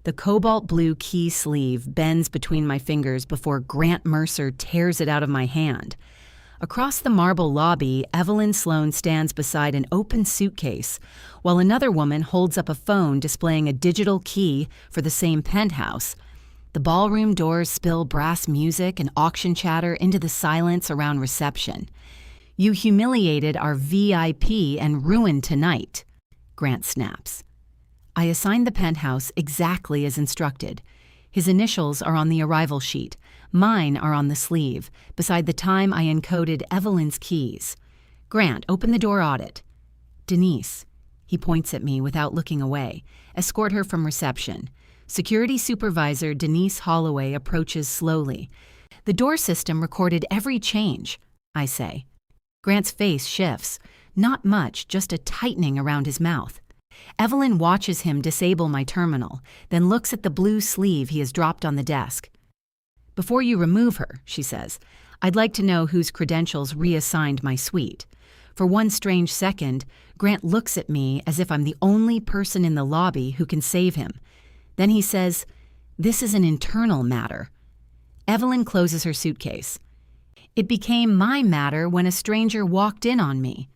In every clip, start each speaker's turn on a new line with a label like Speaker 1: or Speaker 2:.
Speaker 1: The cobalt blue key sleeve bends between my fingers before Grant Mercer tears it out of my hand. Across the marble lobby, Evelyn Sloan stands beside an open suitcase, while another woman holds up a phone displaying a digital key for the same penthouse. The ballroom doors spill brass music and auction chatter into the silence around reception. "You humiliated our VIP and ruined tonight," Grant snaps. I assign the penthouse exactly as instructed. His initials are on the arrival sheet. Mine are on the sleeve, beside the time I encoded Evelyn's keys. "Grant, open the door audit." "Denise," he points at me without looking away, "escort her from reception." Security Supervisor Denise Holloway approaches slowly. "The door system recorded every change," I say. Grant's face shifts. Not much, just a tightening around his mouth. Evelyn watches him disable my terminal, then looks at the blue sleeve he has dropped on the desk. "Before you remove her," she says, "I'd like to know whose credentials reassigned my suite." For one strange second, Grant looks at me as if I'm the only person in the lobby who can save him. Then he says, "This is an internal matter." Evelyn closes her suitcase. "It became my matter when a stranger walked in on me."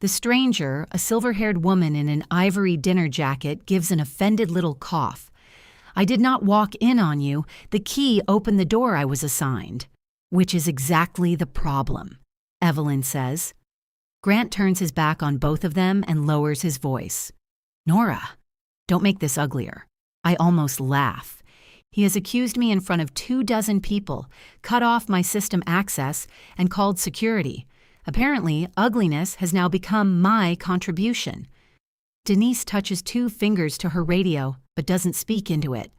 Speaker 1: The stranger, a silver-haired woman in an ivory dinner jacket, gives an offended little cough. "I did not walk in on you. The key opened the door I was assigned." "Which is exactly the problem," Evelyn says. Grant turns his back on both of them and lowers his voice. "Nora, don't make this uglier." I almost laugh. He has accused me in front of 24 people, cut off my system access, and called security. Apparently, ugliness has now become my contribution. Denise touches 2 fingers to her radio, but doesn't speak into it.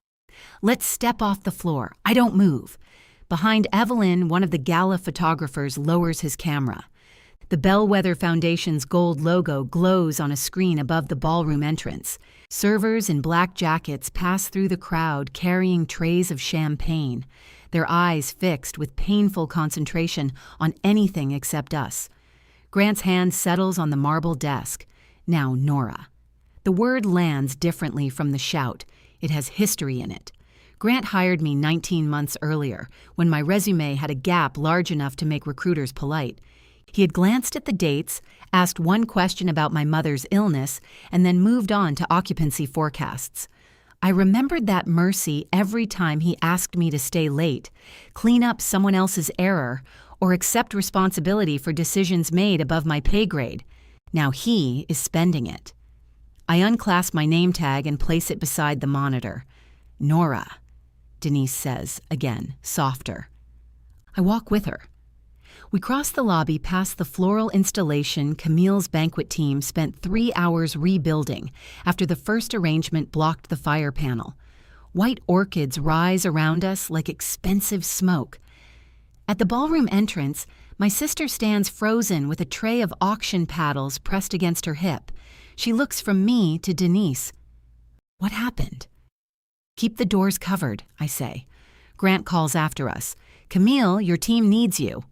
Speaker 1: "Let's step off the floor. I don't move." Behind Evelyn, one of the gala photographers lowers his camera. The Bellwether Foundation's gold logo glows on a screen above the ballroom entrance. Servers in black jackets pass through the crowd carrying trays of champagne, their eyes fixed with painful concentration on anything except us. Grant's hand settles on the marble desk. "Now, Nora." The word lands differently from the shout. It has history in it. Grant hired me 19 months earlier, when my resume had a gap large enough to make recruiters polite. He had glanced at the dates, asked one question about my mother's illness, and then moved on to occupancy forecasts. I remembered that mercy every time he asked me to stay late, clean up someone else's error, or accept responsibility for decisions made above my pay grade. Now he is spending it. I unclasp my name tag and place it beside the monitor. "Nora," Denise says, again, softer. I walk with her. We cross the lobby past the floral installation Camille's banquet team spent 3 hours rebuilding after the first arrangement blocked the fire panel. White orchids rise around us like expensive smoke. At the ballroom entrance, my sister stands frozen with a tray of auction paddles pressed against her hip. She looks from me to Denise. "What happened?" "Keep the doors covered," I say. Grant calls after us. "Camille, your team needs you."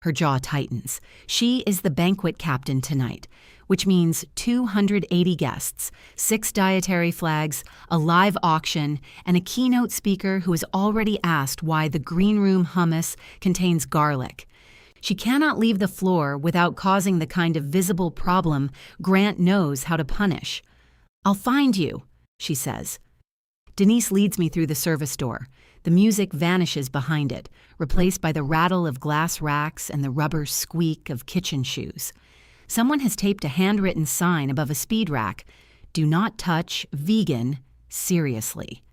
Speaker 1: Her jaw tightens. She is the banquet captain tonight, which means 280 guests, 6 dietary flags, a live auction, and a keynote speaker who has already asked why the green room hummus contains garlic. She cannot leave the floor without causing the kind of visible problem Grant knows how to punish. "I'll find you," she says. Denise leads me through the service door. The music vanishes behind it, replaced by the rattle of glass racks and the rubber squeak of kitchen shoes. Someone has taped a handwritten sign above a speed rack, "Do not touch vegan, seriously."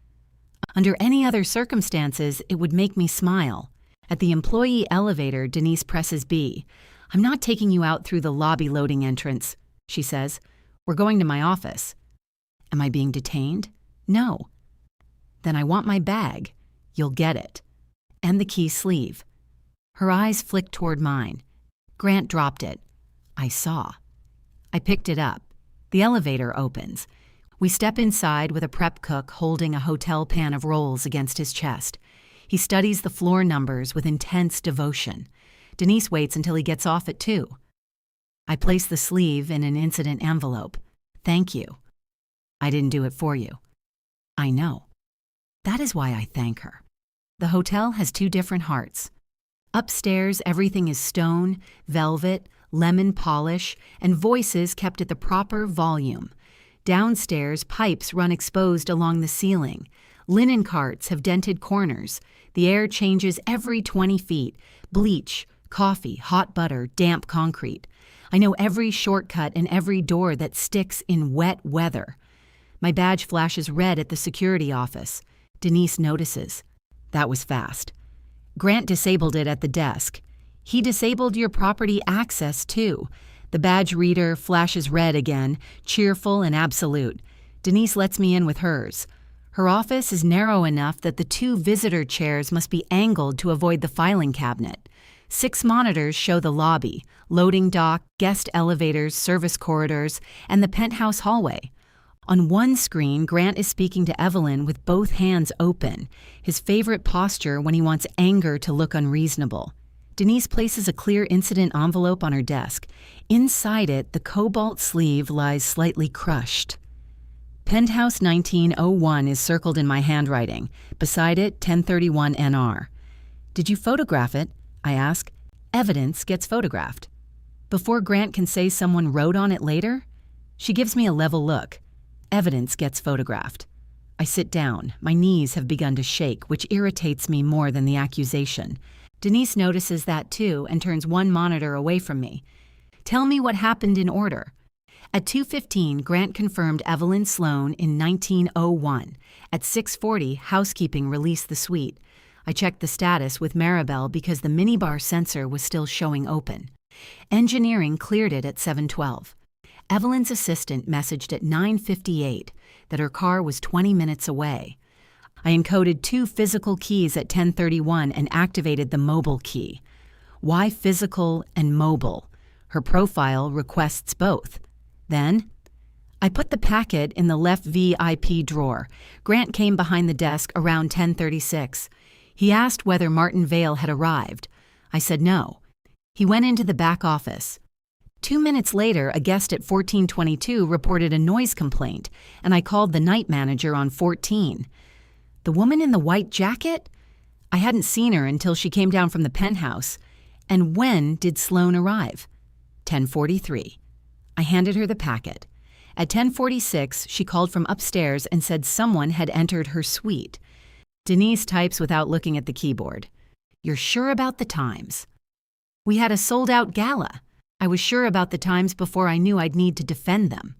Speaker 1: Under any other circumstances, it would make me smile. At the employee elevator, Denise presses B. "I'm not taking you out through the lobby loading entrance," she says. "We're going to my office." Am I being detained? No. Then I want my bag. You'll get it. And the key sleeve. Her eyes flick toward mine. Grant dropped it. I saw. I picked it up. The elevator opens. We step inside with a prep cook holding a hotel pan of rolls against his chest. He studies the floor numbers with intense devotion. Denise waits until he gets off it too. I place the sleeve in an incident envelope. "Thank you." "I didn't do it for you." I know. That is why I thank her. The hotel has two different hearts. Upstairs, everything is stone, velvet, lemon polish, and voices kept at the proper volume. Downstairs, pipes run exposed along the ceiling. Linen carts have dented corners. The air changes every 20 feet. Bleach, coffee, hot butter, damp concrete. I know every shortcut and every door that sticks in wet weather. My badge flashes red at the security office. Denise notices. That was fast. Grant disabled it at the desk. He disabled your property access, too. The badge reader flashes red again, cheerful and absolute. Denise lets me in with hers. Her office is narrow enough that the two visitor chairs must be angled to avoid the filing cabinet. 6 monitors show the lobby, loading dock, guest elevators, service corridors, and the penthouse hallway. On one screen, Grant is speaking to Evelyn with both hands open, his favorite posture when he wants anger to look unreasonable. Denise places a clear incident envelope on her desk. Inside it, the cobalt sleeve lies slightly crushed. Penthouse 1901 is circled in my handwriting. Beside it, 1031 NR. Did you photograph it? I ask. Evidence gets photographed. Before Grant can say someone wrote on it later, she gives me a level look. Evidence gets photographed. I sit down. My knees have begun to shake, which irritates me more than the accusation. Denise notices that too and turns one monitor away from me. Tell me what happened in order. At 2:15, Grant confirmed Evelyn Sloan in 1901. At 6:40, housekeeping released the suite. I checked the status with Maribel because the minibar sensor was still showing open. Engineering cleared it at 7:12. Evelyn's assistant messaged at 9:58 that her car was 20 minutes away. I encoded 2 physical keys at 10:31 and activated the mobile key. Why physical and mobile? Her profile requests both. Then, I put the packet in the left VIP drawer. Grant came behind the desk around 10:36. He asked whether Martin Vale had arrived. I said no. He went into the back office. 2 minutes later, a guest at 1422 reported a noise complaint, and I called the night manager on 14. The woman in the white jacket? I hadn't seen her until she came down from the penthouse. And when did Sloan arrive? 10:43. I handed her the packet. At 10:46, she called from upstairs and said someone had entered her suite. Denise types without looking at the keyboard. You're sure about the times? We had a sold-out gala. I was sure about the times before I knew I'd need to defend them.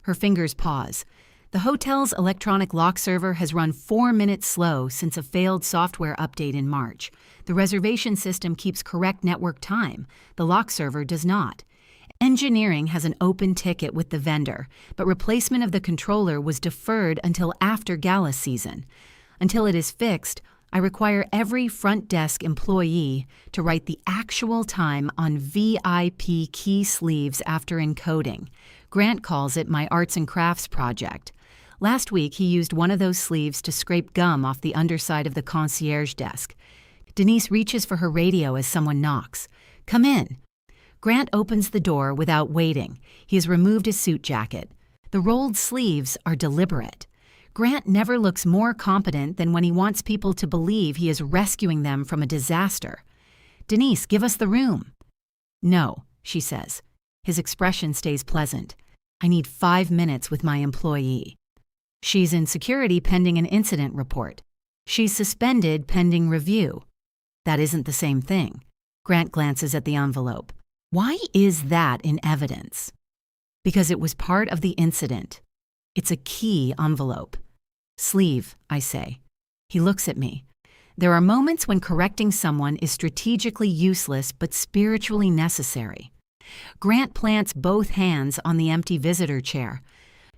Speaker 1: Her fingers pause. The hotel's electronic lock server has run 4 minutes slow since a failed software update in March. The reservation system keeps correct network time. The lock server does not. Engineering has an open ticket with the vendor, but replacement of the controller was deferred until after gala season. Until it is fixed, I require every front desk employee to write the actual time on VIP key sleeves after encoding. Grant calls it my arts and crafts project. Last week, he used one of those sleeves to scrape gum off the underside of the concierge desk. Denise reaches for her radio as someone knocks. Come in. Grant opens the door without waiting. He has removed his suit jacket. The rolled sleeves are deliberate. Grant never looks more competent than when he wants people to believe he is rescuing them from a disaster. Denise, give us the room. No, she says. His expression stays pleasant. I need 5 minutes with my employee. She's in security pending an incident report. She's suspended pending review. That isn't the same thing. Grant glances at the envelope. Why is that in evidence? Because it was part of the incident. It's a key envelope. Sleeve, I say. He looks at me. There are moments when correcting someone is strategically useless but spiritually necessary. Grant plants both hands on the empty visitor chair.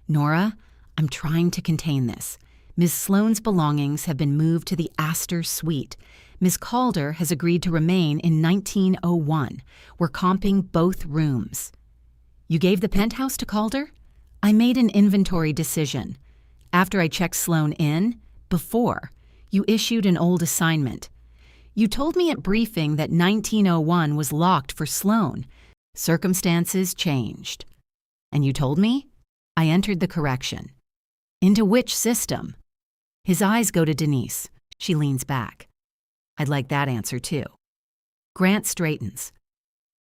Speaker 1: Nora, I'm trying to contain this. Ms. Sloan's belongings have been moved to the Astor Suite. Ms. Calder has agreed to remain in 1901. We're comping both rooms. You gave the penthouse to Calder? I made an inventory decision. After I checked Sloan in, before, you issued an old assignment. You told me at briefing that 1901 was locked for Sloan. Circumstances changed. And you told me? I entered the correction. Into which system? His eyes go to Denise. She leans back. I'd like that answer too. Grant straightens.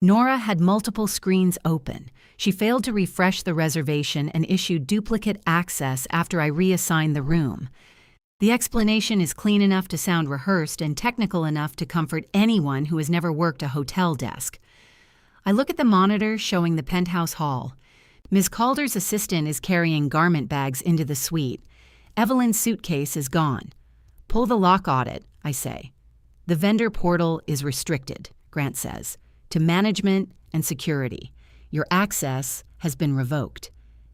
Speaker 1: Nora had multiple screens open. She failed to refresh the reservation and issued duplicate access after I reassigned the room. The explanation is clean enough to sound rehearsed and technical enough to comfort anyone who has never worked a hotel desk. I look at the monitor showing the penthouse hall. Ms. Calder's assistant is carrying garment bags into the suite. Evelyn's suitcase is gone. Pull the lock audit, I say. The vendor portal is restricted, Grant says, to management and security. Your access has been revoked.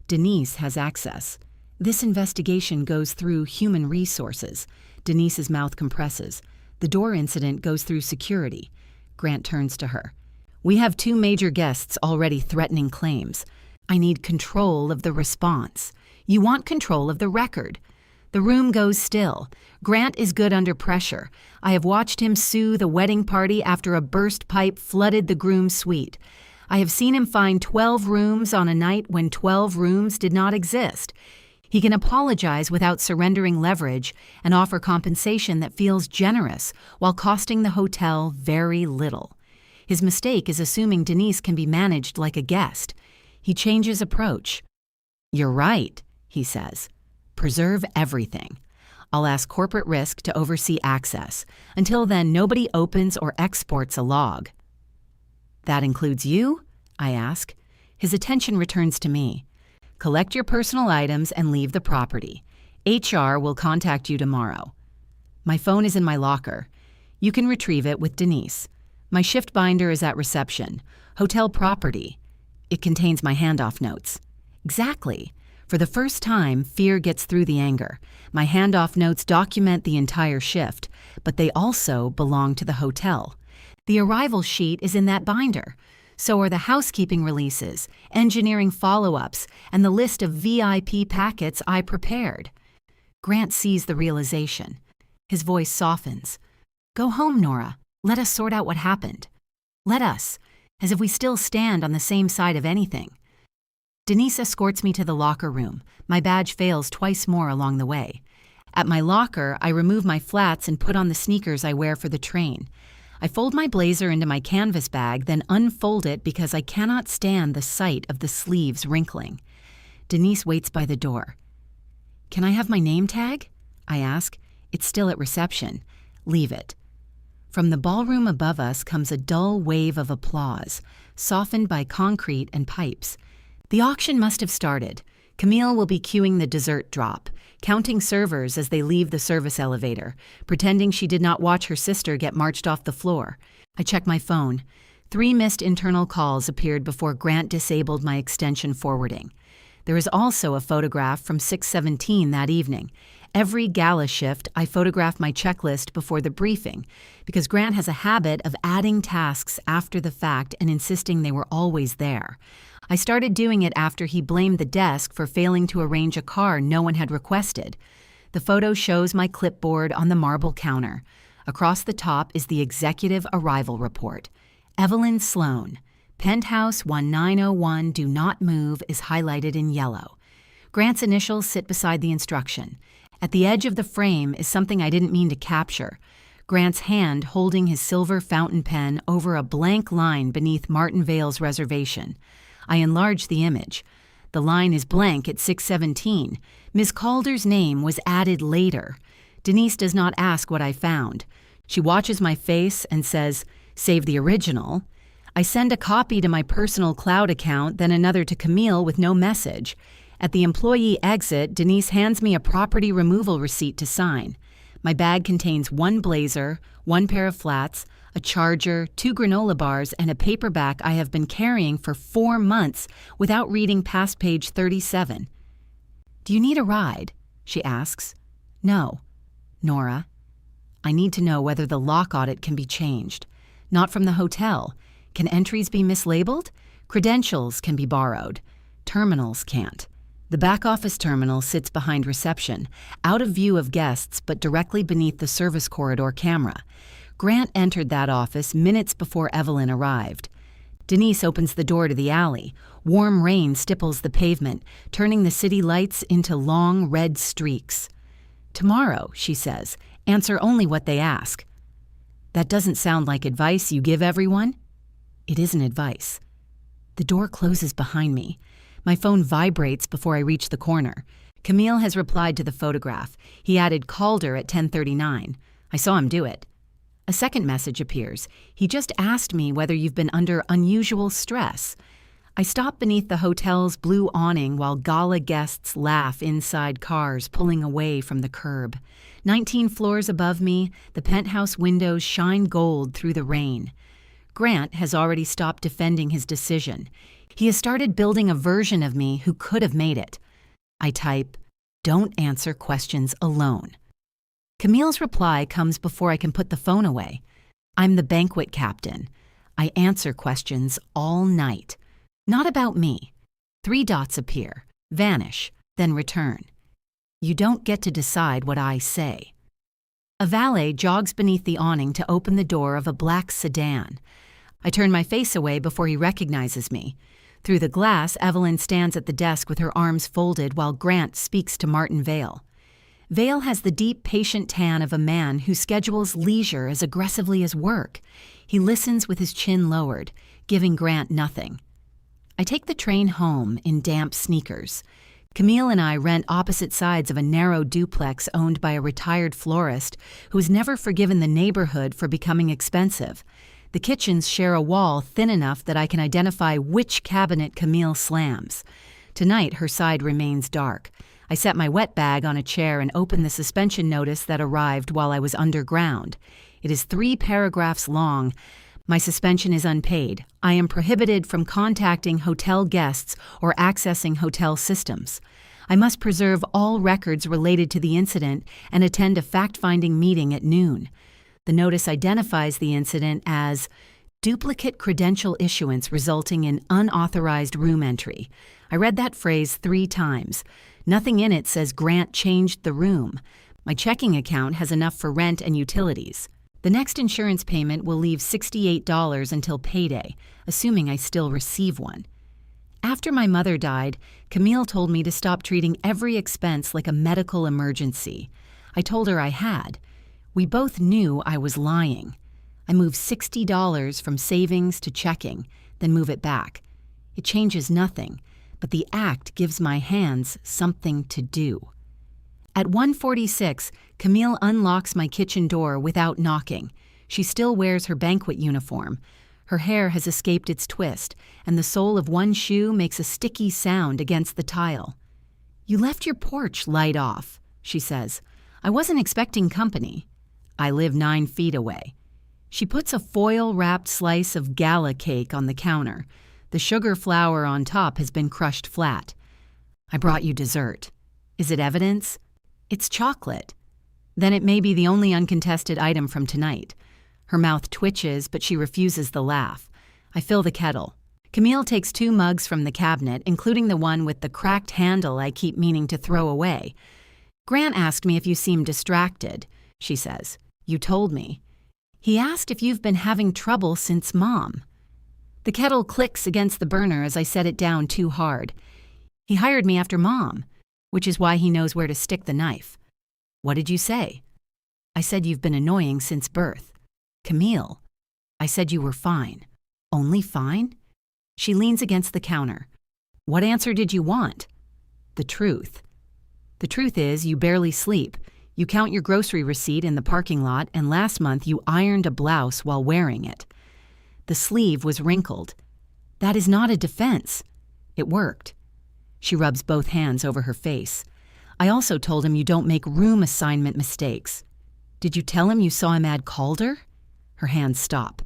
Speaker 1: Denise has access. This investigation goes through human resources. Denise's mouth compresses. The door incident goes through security. Grant turns to her. We have 2 major guests already threatening claims. I need control of the response. You want control of the record. The room goes still. Grant is good under pressure. I have watched him soothe a wedding party after a burst pipe flooded the groom's suite. I have seen him find 12 rooms on a night when 12 rooms did not exist. He can apologize without surrendering leverage and offer compensation that feels generous while costing the hotel very little. His mistake is assuming Denise can be managed like a guest. He changes approach. You're right, he says. Preserve everything. I'll ask corporate risk to oversee access. Until then, nobody opens or exports a log. That includes you? I ask. His attention returns to me. Collect your personal items and leave the property. HR will contact you tomorrow. My phone is in my locker. You can retrieve it with Denise. My shift binder is at reception. Hotel property. It contains my handoff notes. Exactly. For the first time, fear gets through the anger. My handoff notes document the entire shift, but they also belong to the hotel. The arrival sheet is in that binder. So are the housekeeping releases, engineering follow-ups, and the list of VIP packets I prepared. Grant sees the realization. His voice softens. Go home, Nora. Let us sort out what happened. Let us, as if we still stand on the same side of anything. Denise escorts me to the locker room. My badge fails twice more along the way. At my locker, I remove my flats and put on the sneakers I wear for the train. I fold my blazer into my canvas bag, then unfold it because I cannot stand the sight of the sleeves wrinkling. Denise waits by the door. Can I have my name tag? I ask. It's still at reception. Leave it. From the ballroom above us comes a dull wave of applause, softened by concrete and pipes. The auction must have started. Camille will be cueing the dessert drop, counting servers as they leave the service elevator, pretending she did not watch her sister get marched off the floor. I check my phone. 3 missed internal calls appeared before Grant disabled my extension forwarding. There is also a photograph from 6:17 that evening. Every gala shift, I photograph my checklist before the briefing, because Grant has a habit of adding tasks after the fact and insisting they were always there. I started doing it after he blamed the desk for failing to arrange a car no one had requested. The photo shows my clipboard on the marble counter. Across the top is the executive arrival report. Evelyn Sloan. Penthouse 1901, do not move, is highlighted in yellow. Grant's initials sit beside the instruction. At the edge of the frame is something I didn't mean to capture. Grant's hand holding his silver fountain pen over a blank line beneath Martin Vale's reservation. I enlarge the image. The line is blank at 6:17. Ms. Calder's name was added later. Denise does not ask what I found. She watches my face and says, "Save the original." I send a copy to my personal cloud account, then another to Camille with no message. At the employee exit, Denise hands me a property removal receipt to sign. My bag contains 1 blazer, 1 pair of flats, a charger, 2 granola bars, and a paperback I have been carrying for 4 months without reading past page 37. "Do you need a ride?" she asks. "No." "Nora, I need to know whether the lock audit can be changed. Not from the hotel. Can entries be mislabeled? Credentials can be borrowed. Terminals can't." The back office terminal sits behind reception, out of view of guests but directly beneath the service corridor camera. Grant entered that office minutes before Evelyn arrived. Denise opens the door to the alley. Warm rain stipples the pavement, turning the city lights into long red streaks. "Tomorrow," she says, "answer only what they ask." That doesn't sound like advice you give everyone. It isn't advice. The door closes behind me. My phone vibrates before I reach the corner. Camille has replied to the photograph. He added Calder at 10:39. I saw him do it. A second message appears. He just asked me whether you've been under unusual stress. I stop beneath the hotel's blue awning while gala guests laugh inside cars pulling away from the curb. 19 floors above me, the penthouse windows shine gold through the rain. Grant has already stopped defending his decision. He has started building a version of me who could have made it. I type, "Don't answer questions alone." Camille's reply comes before I can put the phone away. "I'm the banquet captain. I answer questions all night. Not about me." 3 dots appear, vanish, then return. "You don't get to decide what I say." A valet jogs beneath the awning to open the door of a black sedan. I turn my face away before he recognizes me. Through the glass, Evelyn stands at the desk with her arms folded while Grant speaks to Martin Vale. Vale has the deep, patient tan of a man who schedules leisure as aggressively as work. He listens with his chin lowered, giving Grant nothing. I take the train home in damp sneakers. Camille and I rent opposite sides of a narrow duplex owned by a retired florist who has never forgiven the neighborhood for becoming expensive. The kitchens share a wall thin enough that I can identify which cabinet Camille slams. Tonight, her side remains dark. I set my wet bag on a chair and open the suspension notice that arrived while I was underground. It is 3 paragraphs long. My suspension is unpaid. I am prohibited from contacting hotel guests or accessing hotel systems. I must preserve all records related to the incident and attend a fact-finding meeting at noon. The notice identifies the incident as duplicate credential issuance resulting in unauthorized room entry. I read that phrase 3 times. Nothing in it says Grant changed the room. My checking account has enough for rent and utilities. The next insurance payment will leave $68 until payday, assuming I still receive one. After my mother died, Camille told me to stop treating every expense like a medical emergency. I told her I had. We both knew I was lying. I move $60 from savings to checking, then move it back. It changes nothing, but the act gives my hands something to do. At 1:46, Camille unlocks my kitchen door without knocking. She still wears her banquet uniform. Her hair has escaped its twist, and the sole of one shoe makes a sticky sound against the tile. "You left your porch light off," she says. "I wasn't expecting company." I live 9 feet away. She puts a foil-wrapped slice of gala cake on the counter. The sugar flour on top has been crushed flat. "I brought you dessert. Is it evidence?" "It's chocolate." "Then it may be the only uncontested item from tonight." Her mouth twitches, but she refuses the laugh. I fill the kettle. Camille takes 2 mugs from the cabinet, including the one with the cracked handle I keep meaning to throw away. "Grant asked me if you seemed distracted," she says. "You told me. He asked if you've been having trouble since Mom." The kettle clicks against the burner as I set it down too hard. "He hired me after Mom, which is why he knows where to stick the knife." "What did you say?" "I said you've been annoying since birth." "Camille." "I said you were fine." "Only fine?" She leans against the counter. "What answer did you want?" "The truth." "The truth is you barely sleep. You count your grocery receipt in the parking lot, and last month you ironed a blouse while wearing it." The sleeve was wrinkled. "That is not a defense." "It worked." She rubs both hands over her face. "I also told him you don't make room assignment mistakes." "Did you tell him you saw him add Calder?" Her hands stop.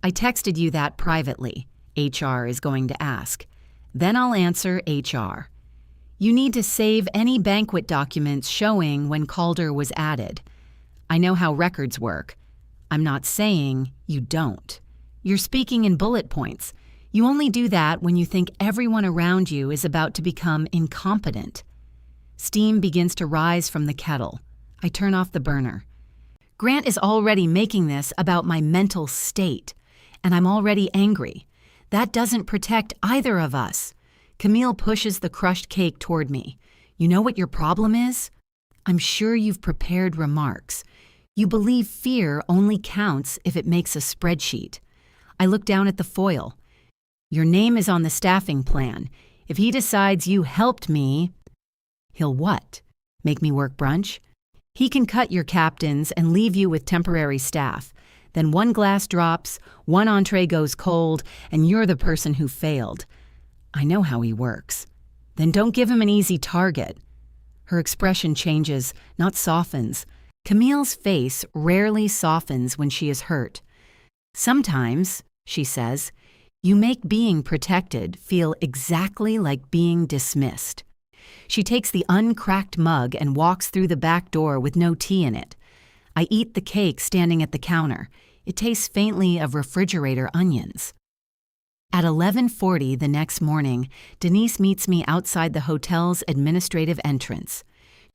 Speaker 1: "I texted you that privately," HR is going to ask. "Then I'll answer HR. You need to save any banquet documents showing when Calder was added. I know how records work. I'm not saying you don't. You're speaking in bullet points. You only do that when you think everyone around you is about to become incompetent." Steam begins to rise from the kettle. I turn off the burner. Grant is already making this about my mental state, and I'm already angry. That doesn't protect either of us. Camille pushes the crushed cake toward me. You know what your problem is? I'm sure you've prepared remarks. You believe fear only counts if it makes a spreadsheet. I look down at the foil. Your name is on the staffing plan. If he decides you helped me, he'll what? Make me work brunch? He can cut your captains and leave you with temporary staff. Then one glass drops, one entree goes cold, and you're the person who failed. I know how he works. Then don't give him an easy target. Her expression changes, not softens. Camille's face rarely softens when she is hurt. Sometimes, she says, you make being protected feel exactly like being dismissed. She takes the uncracked mug and walks through the back door with no tea in it. I eat the cake standing at the counter. It tastes faintly of refrigerator onions. At 11:40 the next morning, Denise meets me outside the hotel's administrative entrance.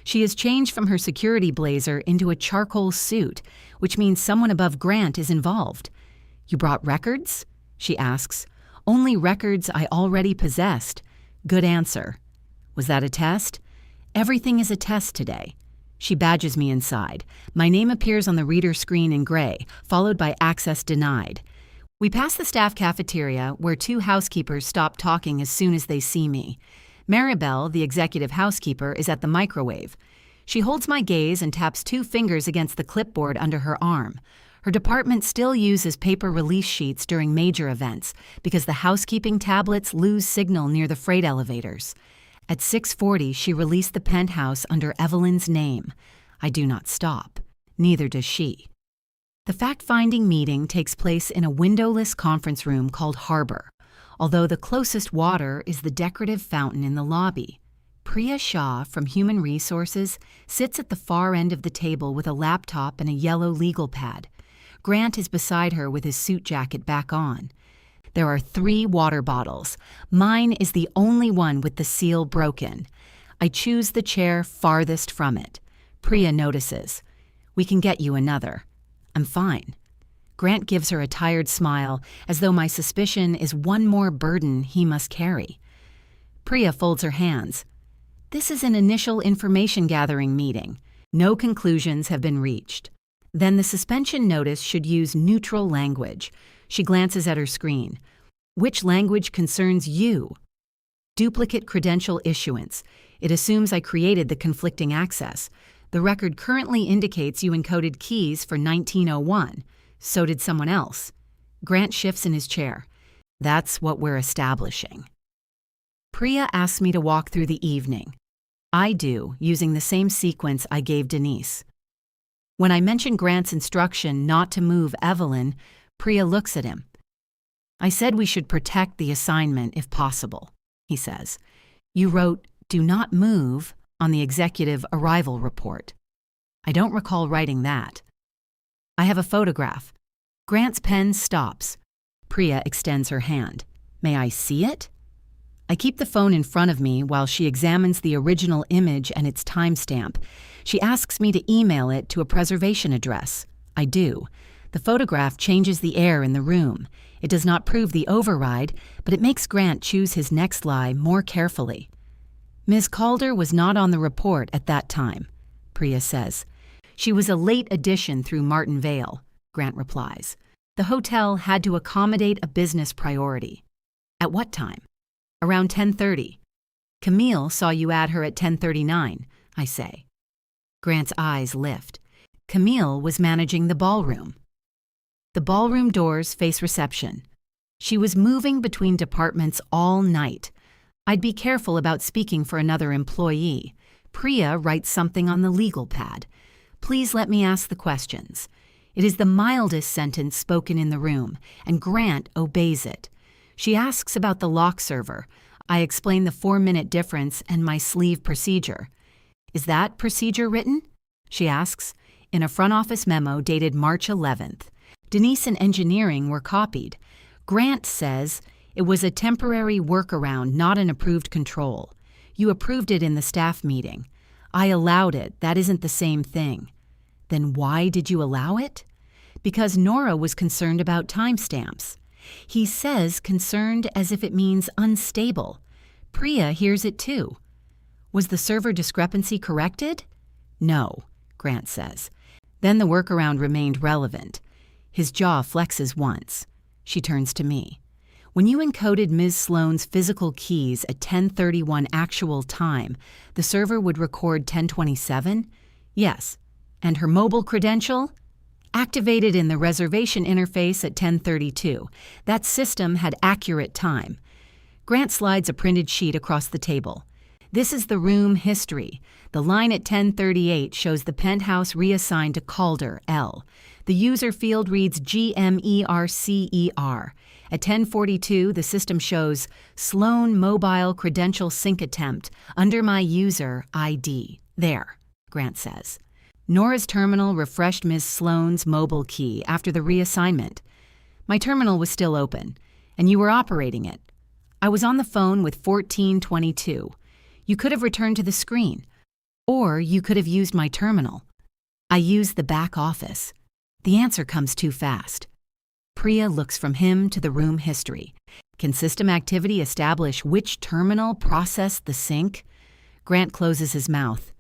Speaker 1: She has changed from her security blazer into a charcoal suit, which means someone above Grant is involved. You brought records? She asks. Only records I already possessed. Good answer. Was that a test? Everything is a test today. She badges me inside. My name appears on the reader screen in gray, followed by access denied. We pass the staff cafeteria, where two housekeepers stop talking as soon as they see me. Maribel, the executive housekeeper, is at the microwave. She holds my gaze and taps 2 fingers against the clipboard under her arm. Her department still uses paper release sheets during major events because the housekeeping tablets lose signal near the freight elevators. At 6:40, she released the penthouse under Evelyn's name. I do not stop. Neither does she. The fact-finding meeting takes place in a windowless conference room called Harbor, although the closest water is the decorative fountain in the lobby. Priya Shah from Human Resources sits at the far end of the table with a laptop and a yellow legal pad. Grant is beside her with his suit jacket back on. There are 3 water bottles. Mine is the only one with the seal broken. I choose the chair farthest from it. Priya notices. We can get you another. I'm fine. Grant gives her a tired smile, as though my suspicion is one more burden he must carry. Priya folds her hands. This is an initial information gathering meeting. No conclusions have been reached. Then the suspension notice should use neutral language. She glances at her screen. Which language concerns you? Duplicate credential issuance. It assumes I created the conflicting access. The record currently indicates you encoded keys for 1901. So did someone else. Grant shifts in his chair. That's what we're establishing. Priya asks me to walk through the evening. I do, using the same sequence I gave Denise. When I mention Grant's instruction not to move Evelyn, Priya looks at him. I said we should protect the assignment if possible, he says. You wrote, "Do not move," on the executive arrival report. I don't recall writing that. I have a photograph. Grant's pen stops. Priya extends her hand. May I see it? I keep the phone in front of me while she examines the original image and its timestamp. She asks me to email it to a preservation address. I do. The photograph changes the air in the room. It does not prove the override, but it makes Grant choose his next lie more carefully. Ms. Calder was not on the report at that time, Priya says. She was a late addition through Martin Vale, Grant replies. The hotel had to accommodate a business priority. At what time? Around 10:30. Camille saw you add her at 10:39, I say. Grant's eyes lift. Camille was managing the ballroom. The ballroom doors face reception. She was moving between departments all night. I'd be careful about speaking for another employee. Priya writes something on the legal pad. Please let me ask the questions. It is the mildest sentence spoken in the room, and Grant obeys it. She asks about the lock server. I explain the 4-minute difference and my sleeve procedure. Is that procedure written? She asks, in a front office memo dated March 11th. Denise and engineering were copied. Grant says it was a temporary workaround, not an approved control. You approved it in the staff meeting. I allowed it. That isn't the same thing. Then why did you allow it? Because Nora was concerned about timestamps. He says concerned as if it means unstable. Priya hears it too. Was the server discrepancy corrected? No, Grant says. Then the workaround remained relevant. His jaw flexes once. She turns to me. When you encoded Ms. Sloane's physical keys at 10:31 actual time, the server would record 10:27? Yes. And her mobile credential? Activated in the reservation interface at 10:32. That system had accurate time. Grant slides a printed sheet across the table. This is the room history. The line at 10:38 shows the penthouse reassigned to Calder, L. The user field reads GMERCER. At 10:42, the system shows Sloan Mobile Credential Sync Attempt under my user ID. There, Grant says. Nora's terminal refreshed Ms. Sloane's mobile key after the reassignment. My terminal was still open, and you were operating it. I was on the phone with 1422. You could have returned to the screen, or you could have used my terminal. I used the back office. The answer comes too fast. Priya looks from him to the room history. Can system activity establish which terminal processed the sync? Grant closes his mouth.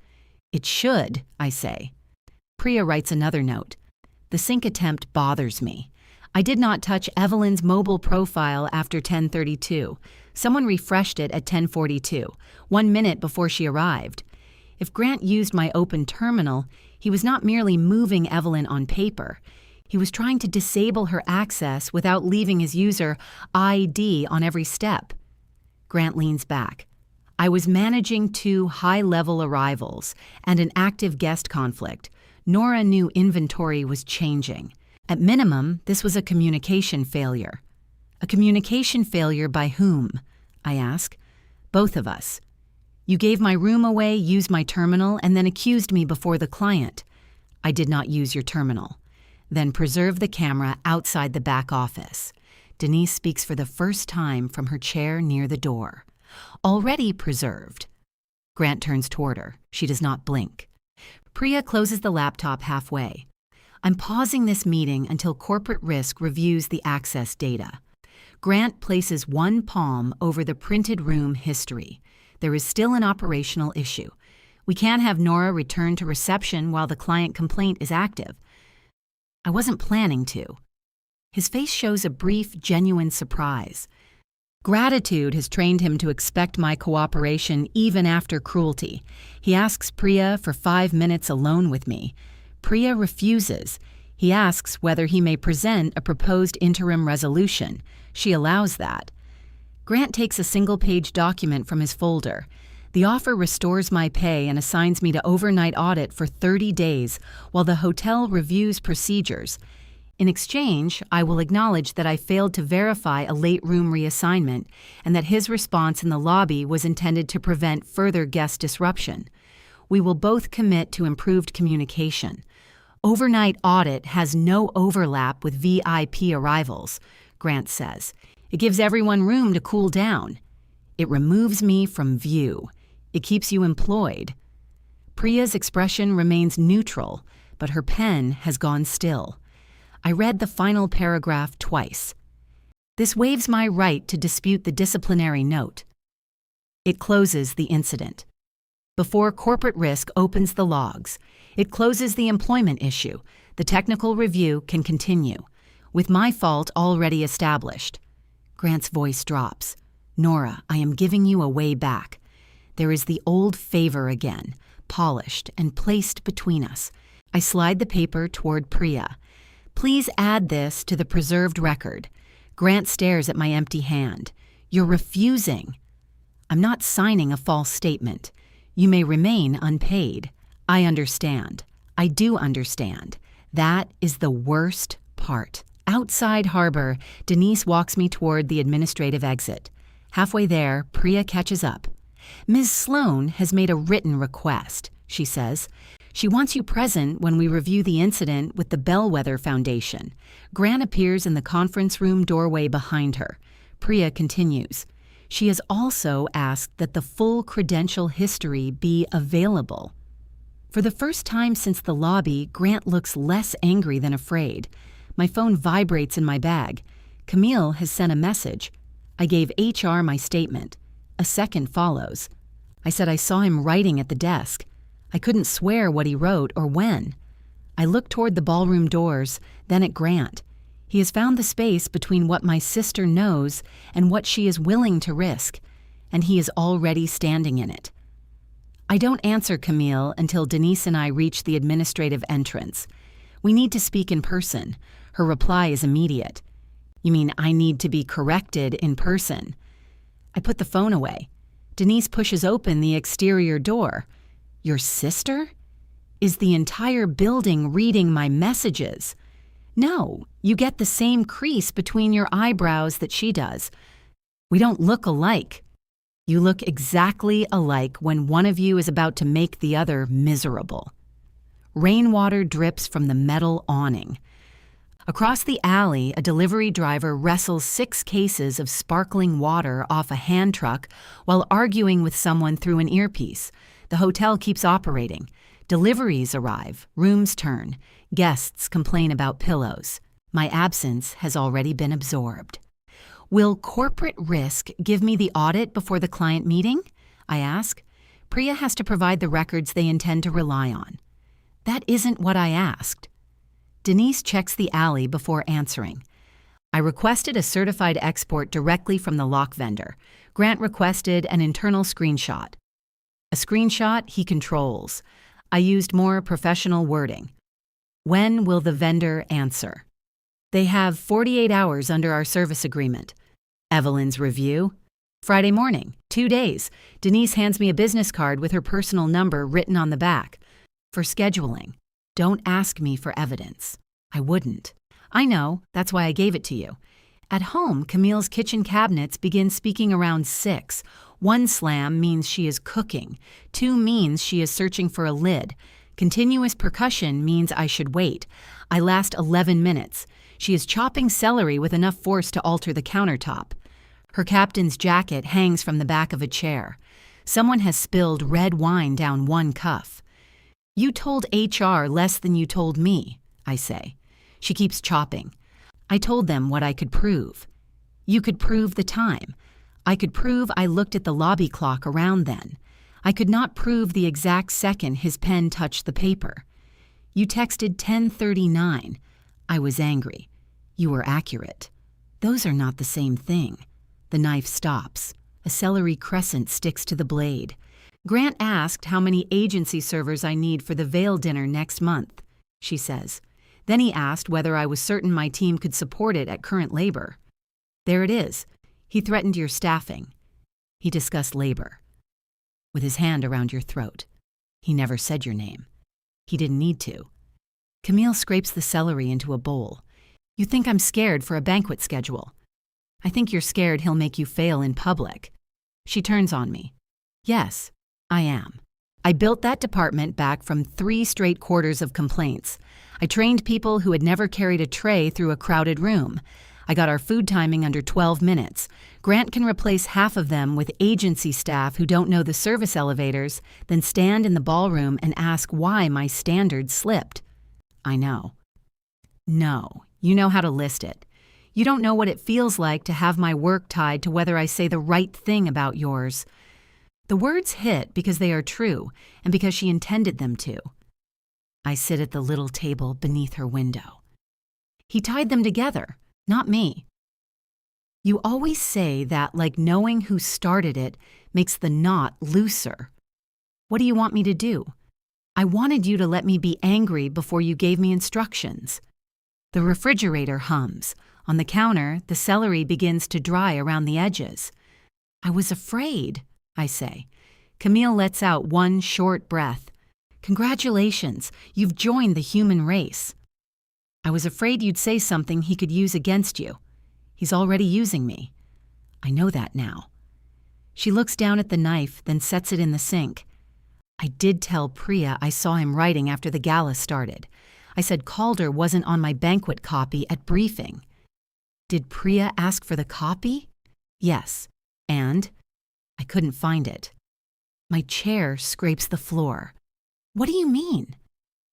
Speaker 1: It should, I say. Priya writes another note. The sync attempt bothers me. I did not touch Evelyn's mobile profile after 10:32. Someone refreshed it at 10:42, 1 minute before she arrived. If Grant used my open terminal, he was not merely moving Evelyn on paper. He was trying to disable her access without leaving his user ID on every step. Grant leans back. I was managing 2 high-level arrivals and an active guest conflict. Nora knew inventory was changing. At minimum, this was a communication failure. A communication failure by whom? I ask. Both of us. You gave my room away, used my terminal, and then accused me before the client. I did not use your terminal. Then preserve the camera outside the back office. Denise speaks for the first time from her chair near the door. Already preserved. Grant turns toward her. She does not blink. Priya closes the laptop halfway. I'm pausing this meeting until corporate risk reviews the access data. Grant places one palm over the printed room history. There is still an operational issue. We can't have Nora return to reception while the client complaint is active. I wasn't planning to. His face shows a brief, genuine surprise. Gratitude has trained him to expect my cooperation even after cruelty. He asks Priya for 5 minutes alone with me. Priya refuses. He asks whether he may present a proposed interim resolution. She allows that. Grant takes a single-page document from his folder. The offer restores my pay and assigns me to overnight audit for 30 days while the hotel reviews procedures. In exchange, I will acknowledge that I failed to verify a late room reassignment and that his response in the lobby was intended to prevent further guest disruption. We will both commit to improved communication. Overnight audit has no overlap with VIP arrivals, Grant says. It gives everyone room to cool down. It removes me from view. It keeps you employed. Priya's expression remains neutral, but her pen has gone still. I read the final paragraph twice. This waives my right to dispute the disciplinary note. It closes the incident. Before corporate risk opens the logs, it closes the employment issue. The technical review can continue, with my fault already established. Grant's voice drops. Nora, I am giving you a way back. There is the old favor again, polished and placed between us. I slide the paper toward Priya. Please add this to the preserved record. Grant stares at my empty hand. You're refusing. I'm not signing a false statement. You may remain unpaid. I understand. I do understand. That is the worst part. Outside harbor, Denise walks me toward the administrative exit. Halfway there, Priya catches up. Ms. Sloane has made a written request, she says. She wants you present when we review the incident with the Bellwether Foundation. Grant appears in the conference room doorway behind her. Priya continues. She has also asked that the full credential history be available. For the first time since the lobby, Grant looks less angry than afraid. My phone vibrates in my bag. Camille has sent a message. I gave HR my statement. A second follows. I said I saw him writing at the desk. I couldn't swear what he wrote or when. I looked toward the ballroom doors, then at Grant. He has found the space between what my sister knows and what she is willing to risk, and he is already standing in it. I don't answer Camille until Denise and I reach the administrative entrance. We need to speak in person. Her reply is immediate. You mean I need to be corrected in person? I put the phone away. Denise pushes open the exterior door. Your sister? Is the entire building reading my messages? No, you get the same crease between your eyebrows that she does. We don't look alike. You look exactly alike when one of you is about to make the other miserable. Rainwater drips from the metal awning. Across the alley, a delivery driver wrestles 6 cases of sparkling water off a hand truck while arguing with someone through an earpiece. The hotel keeps operating. Deliveries arrive, rooms turn, guests complain about pillows. My absence has already been absorbed. Will corporate risk give me the audit before the client meeting? I ask. Priya has to provide the records they intend to rely on. That isn't what I asked. Denise checks the alley before answering. I requested a certified export directly from the lock vendor. Grant requested an internal screenshot. A screenshot he controls. I used more professional wording. When will the vendor answer? They have 48 hours under our service agreement. Evelyn's review? Friday morning, 2 days. Denise hands me a business card with her personal number written on the back. For scheduling. Don't ask me for evidence. I wouldn't. I know, that's why I gave it to you. At home, Camille's kitchen cabinets begin speaking around 6. 1 slam means she is cooking. 2 means she is searching for a lid. Continuous percussion means I should wait. I last 11 minutes. She is chopping celery with enough force to alter the countertop. Her captain's jacket hangs from the back of a chair. Someone has spilled red wine down one cuff. You told HR less than you told me, I say. She keeps chopping. I told them what I could prove. You could prove the time. I could prove I looked at the lobby clock around then. I could not prove the exact second his pen touched the paper. You texted 10:39. I was angry. You were accurate. Those are not the same thing. The knife stops. A celery crescent sticks to the blade. Grant asked how many agency servers I need for the Vail dinner next month, she says. Then he asked whether I was certain my team could support it at current labor. There it is. He threatened your staffing. He discussed labor. With his hand around your throat. He never said your name. He didn't need to. Camille scrapes the celery into a bowl. You think I'm scared for a banquet schedule. I think you're scared he'll make you fail in public. She turns on me. Yes, I am. I built that department back from 3 straight quarters of complaints. I trained people who had never carried a tray through a crowded room. I got our food timing under 12 minutes. Grant can replace half of them with agency staff who don't know the service elevators, then stand in the ballroom and ask why my standards slipped. I know. No, you know how to list it. You don't know what it feels like to have my work tied to whether I say the right thing about yours. The words hit because they are true and because she intended them to. I sit at the little table beneath her window. He tied them together, not me. You always say that like knowing who started it makes the knot looser. What do you want me to do? I wanted you to let me be angry before you gave me instructions. The refrigerator hums. On the counter, the celery begins to dry around the edges. I was afraid, I say. Camille lets out one short breath. Congratulations, you've joined the human race. I was afraid you'd say something he could use against you. He's already using me. I know that now. She looks down at the knife, then sets it in the sink. I did tell Priya I saw him writing after the gala started. I said Calder wasn't on my banquet copy at briefing. Did Priya ask for the copy? Yes. And? I couldn't find it. My chair scrapes the floor. What do you mean?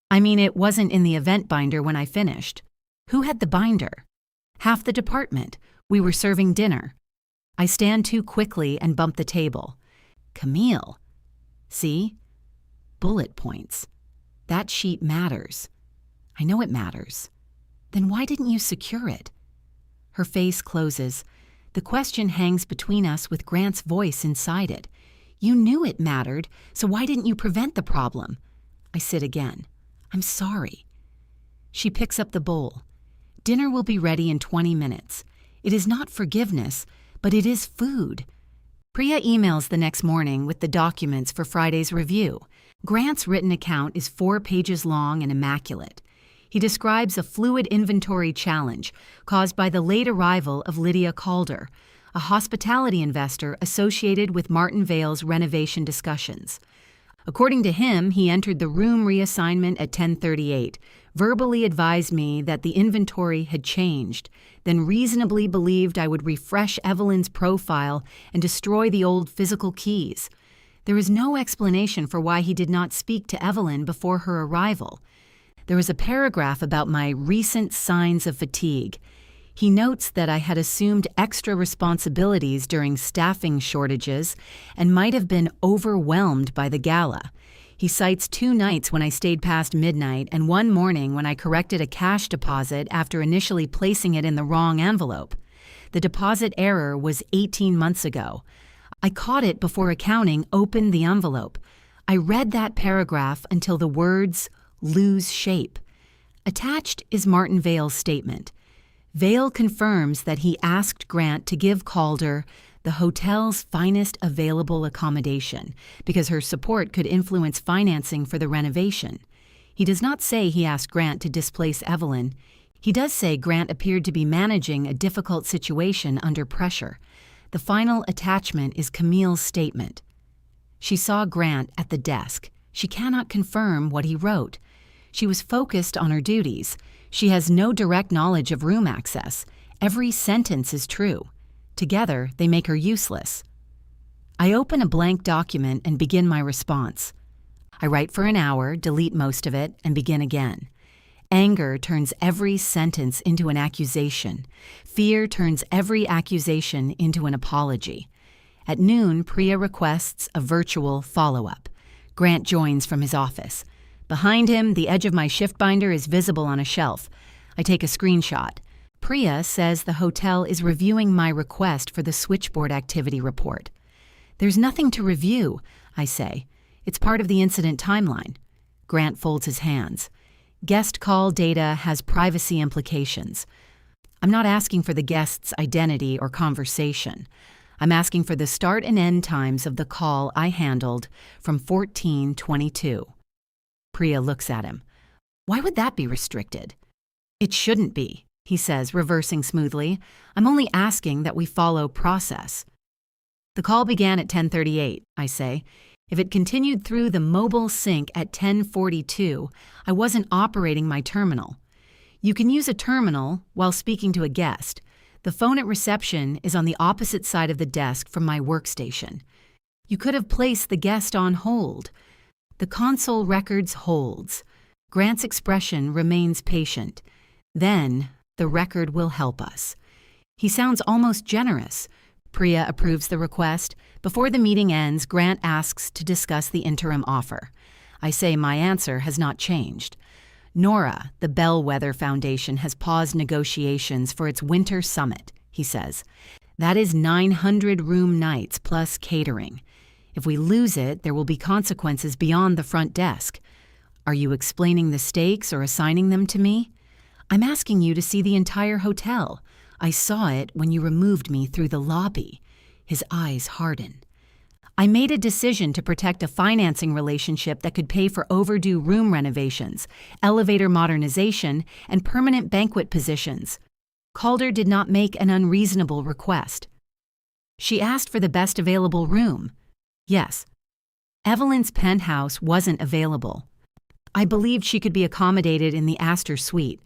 Speaker 1: I mean, it wasn't in the event binder when I finished. Who had the binder? Half the department. We were serving dinner. I stand too quickly and bump the table. Camille. See? Bullet points. That sheet matters. I know it matters. Then why didn't you secure it? Her face closes. The question hangs between us with Grant's voice inside it. You knew it mattered, so why didn't you prevent the problem? I sit again. I'm sorry. She picks up the bowl. Dinner will be ready in 20 minutes. It is not forgiveness, but it is food. Priya emails the next morning with the documents for Friday's review. Grant's written account is 4 pages long and immaculate. He describes a fluid inventory challenge caused by the late arrival of Lydia Calder, a hospitality investor associated with Martin Vale's renovation discussions. According to him, he entered the room reassignment at 10:38, verbally advised me that the inventory had changed, then reasonably believed I would refresh Evelyn's profile and destroy the old physical keys. There is no explanation for why he did not speak to Evelyn before her arrival. There is a paragraph about my recent signs of fatigue. He notes that I had assumed extra responsibilities during staffing shortages and might have been overwhelmed by the gala. He cites 2 nights when I stayed past midnight and 1 morning when I corrected a cash deposit after initially placing it in the wrong envelope. The deposit error was 18 months ago. I caught it before accounting opened the envelope. I read that paragraph until the words lose shape. Attached is Martin Vale's statement. Vale confirms that he asked Grant to give Calder the hotel's finest available accommodation because her support could influence financing for the renovation. He does not say he asked Grant to displace Evelyn. He does say Grant appeared to be managing a difficult situation under pressure. The final attachment is Camille's statement. She saw Grant at the desk. She cannot confirm what he wrote. She was focused on her duties. She has no direct knowledge of room access. Every sentence is true. Together, they make her useless. I open a blank document and begin my response. I write for an hour, delete most of it, and begin again. Anger turns every sentence into an accusation. Fear turns every accusation into an apology. At noon, Priya requests a virtual follow-up. Grant joins from his office. Behind him, the edge of my shift binder is visible on a shelf. I take a screenshot. Priya says the hotel is reviewing my request for the switchboard activity report. There's nothing to review, I say. It's part of the incident timeline. Grant folds his hands. Guest call data has privacy implications. I'm not asking for the guest's identity or conversation. I'm asking for the start and end times of the call I handled from 14:22. Priya looks at him. Why would that be restricted? It shouldn't be, he says, reversing smoothly. I'm only asking that we follow process. The call began at 10:38, I say. If it continued through the mobile sync at 10:42, I wasn't operating my terminal. You can use a terminal while speaking to a guest. The phone at reception is on the opposite side of the desk from my workstation. You could have placed the guest on hold. The console records holds. Grant's expression remains patient. Then, the record will help us. He sounds almost generous. Priya approves the request. Before the meeting ends, Grant asks to discuss the interim offer. I say my answer has not changed. Nora, the Bellwether Foundation, has paused negotiations for its winter summit, he says. That is 900 room nights plus catering. If we lose it, there will be consequences beyond the front desk. Are you explaining the stakes or assigning them to me? I'm asking you to see the entire hotel. I saw it when you removed me through the lobby. His eyes harden. I made a decision to protect a financing relationship that could pay for overdue room renovations, elevator modernization, and permanent banquet positions. Calder did not make an unreasonable request. She asked for the best available room. Yes. Evelyn's penthouse wasn't available. I believed she could be accommodated in the Astor suite.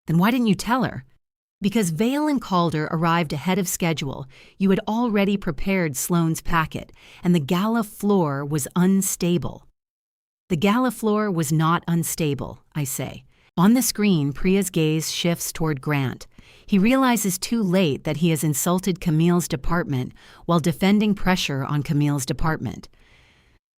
Speaker 1: Then why didn't you tell her? Because Vale and Calder arrived ahead of schedule, you had already prepared Sloane's packet, and the gala floor was unstable. The gala floor was not unstable, I say. On the screen, Priya's gaze shifts toward Grant. He realizes too late that he has insulted Camille's department while defending pressure on Camille's department.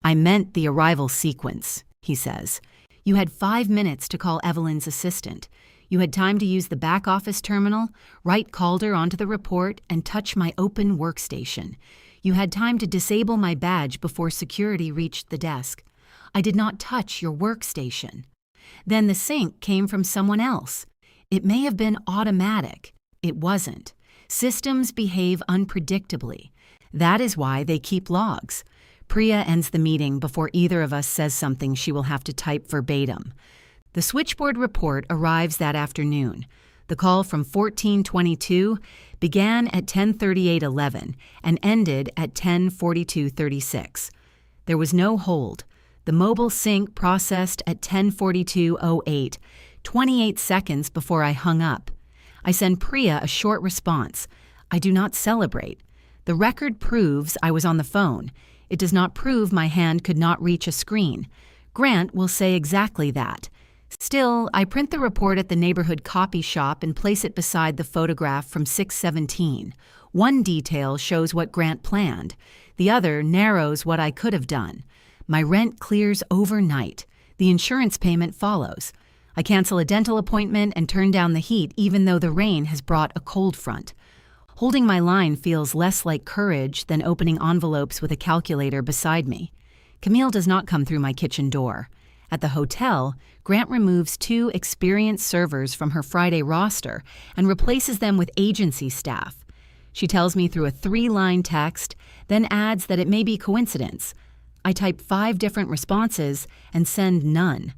Speaker 1: "I meant the arrival sequence," he says. "You had 5 minutes to call Evelyn's assistant. You had time to use the back office terminal, write Calder onto the report, and touch my open workstation. You had time to disable my badge before security reached the desk. I did not touch your workstation. Then the sync came from someone else. It may have been automatic. It wasn't. Systems behave unpredictably. That is why they keep logs." Priya ends the meeting before either of us says something she will have to type verbatim. The switchboard report arrives that afternoon. The call from 1422 began at 10:38:11 and ended at 10:42:36. There was no hold. The mobile sync processed at 10:42:08, 28 seconds before I hung up. I send Priya a short response. I do not celebrate. The record proves I was on the phone. It does not prove my hand could not reach a screen. Grant will say exactly that. Still, I print the report at the neighborhood copy shop and place it beside the photograph from 6/17. One detail shows what Grant planned. The other narrows what I could have done. My rent clears overnight. The insurance payment follows. I cancel a dental appointment and turn down the heat even though the rain has brought a cold front. Holding my line feels less like courage than opening envelopes with a calculator beside me. Camille does not come through my kitchen door. At the hotel, Grant removes 2 experienced servers from her Friday roster and replaces them with agency staff. She tells me through a 3-line text, then adds that it may be coincidence. I type 5 different responses and send none.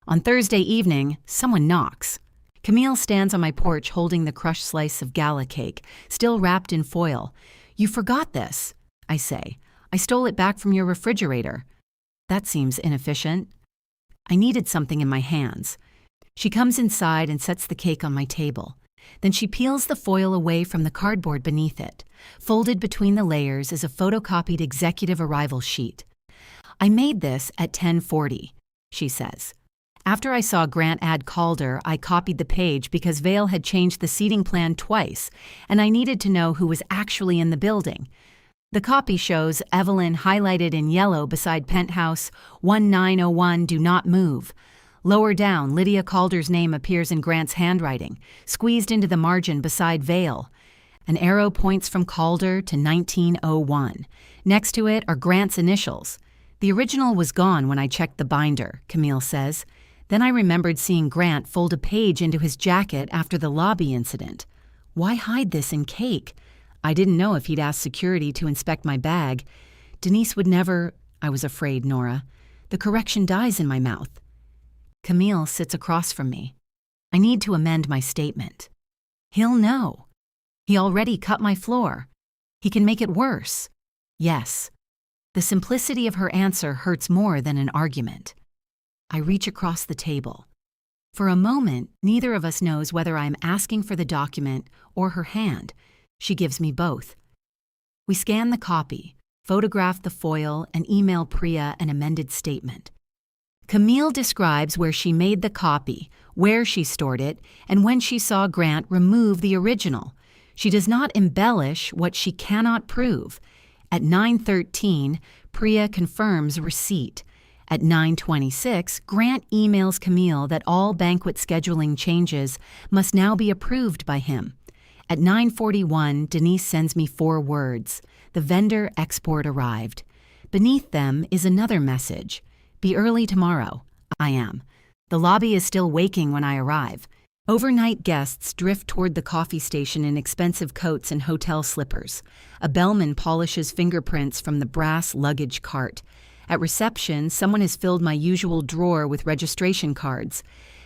Speaker 1: On Thursday evening, someone knocks. Camille stands on my porch holding the crushed slice of gala cake, still wrapped in foil. "You forgot this," I say. "I stole it back from your refrigerator." That seems inefficient. I needed something in my hands. She comes inside and sets the cake on my table. Then she peels the foil away from the cardboard beneath it. Folded between the layers is a photocopied executive arrival sheet. "I made this at 10:40, she says. After I saw Grant add Calder, I copied the page because Vale had changed the seating plan twice, and I needed to know who was actually in the building. The copy shows Evelyn highlighted in yellow beside penthouse 1901, do not move. Lower down, Lydia Calder's name appears in Grant's handwriting, squeezed into the margin beside Vale. An arrow points from Calder to 1901. Next to it are Grant's initials. The original was gone when I checked the binder, Camille says. Then I remembered seeing Grant fold a page into his jacket after the lobby incident. Why hide this in cake? I didn't know if he'd asked security to inspect my bag. Denise would never, I was afraid, Nora. The correction dies in my mouth. Camille sits across from me. I need to amend my statement. He'll know. He already cut my floor. He can make it worse. Yes. The simplicity of her answer hurts more than an argument. I reach across the table. For a moment, neither of us knows whether I'm asking for the document or her hand. She gives me both. We scan the copy, photograph the foil, and email Priya an amended statement. Camille describes where she made the copy, where she stored it, and when she saw Grant remove the original. She does not embellish what she cannot prove. At 9:13, Priya confirms receipt. At 9:26, Grant emails Camille that all banquet scheduling changes must now be approved by him. At 9:41, Denise sends me 4 words. The vendor export arrived. Beneath them is another message. Be early tomorrow. I am. The lobby is still waking when I arrive. Overnight guests drift toward the coffee station in expensive coats and hotel slippers. A bellman polishes fingerprints from the brass luggage cart. At reception, someone has filled my usual drawer with registration cards.